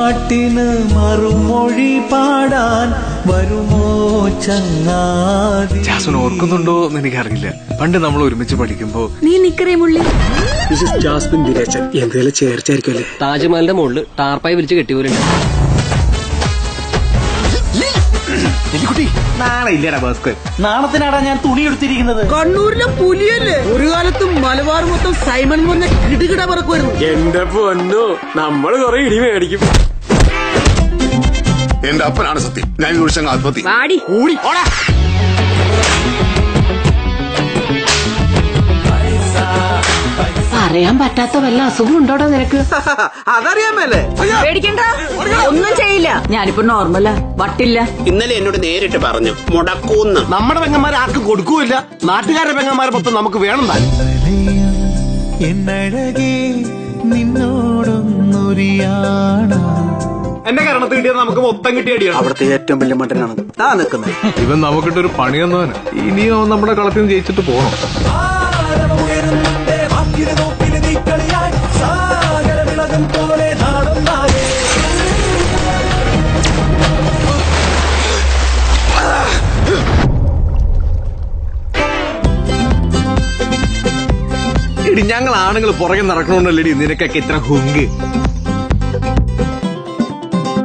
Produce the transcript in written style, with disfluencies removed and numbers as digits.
പാട്ടിന് മറുമൊഴി പാടാൻ വരുമോ ചങ്ങാതി? ജാസ്മിൻ ഓർക്കുന്നുണ്ടോ എന്ന് എനിക്കറിയില്ല. പണ്ട് നമ്മൾ ഒരുമിച്ച് പഠിക്കുമ്പോ നീ നിക്കറിയുമുള്ളി ജാസ്മിൻ ദിനേശൻ എന്തെങ്കിലും ചേർച്ചായിരിക്കുമല്ലേ? താജ്മഹലിന്റെ മുകളിൽ ടാർപ്പായി വിളിച്ച് കെട്ടിയവരുണ്ട്. നാളെ ഇല്ലടാ ഭാസ്കർ, നാണത്തിനാടാ ഞാൻ തുണി എടുത്തിരിക്കുന്നത്. കണ്ണൂരിലെ പുലിയല്ലേ ഒരു കാലത്ത് മലബാർ മൊത്തം സൈമൺ വന്ന കിടുകിട പറക്കുമായിരുന്നു. എന്റെ പൊന്നോ, നമ്മള് കൊറേ ഇടി മേടിക്കും. എന്റെ അപ്പനാണ് സത്യം. ഞാൻ ഈ വർഷം ആത്മഹത്യ വാടി കൂടി പറയാൻ പറ്റാത്ത വല്ല അസുഖം ഉണ്ടോടോ നിനക്ക്? അതറിയാമല്ലേ? പേടിക്കണ്ട, ഒന്നും ചെയ്യില്ല. ഞാനിപ്പോ നോർമലാ, വട്ടില്ല. ഇന്നലെ എന്നോട് നേരിട്ട് പറഞ്ഞു മുടക്കൂന്ന്. നമ്മുടെ പെങ്ങന്മാരെ ആർക്കും കൊടുക്കൂല. നാട്ടുകാരുടെ പെങ്ങന്മാരെ മൊത്തം നമുക്ക് വേണം താൻ. എന്നഴകേ നിന്നോടൊന്നൊരിയാണ. എന്റെ കരണത്ത് കിട്ടിയത് നമുക്ക് മൊത്തം കിട്ടിയടിയാണ്. അവിടുത്തെ ഏറ്റവും വലിയ മട്ടനാണ് താ നിൽക്കുന്നത്. ഇവൻ നമുക്കിട്ടൊരു പണി തന്നവന്. ഇനിയോ നമ്മുടെ കളത്തിൽ നിന്ന് ജയിച്ചിട്ട് പോകണം. ഞങ്ങൾ ആണുങ്ങൾ പുറകെ നടക്കണമെന്നല്ലേ നിനക്കൊക്കെ ഇത്ര ഹുങ്ക്?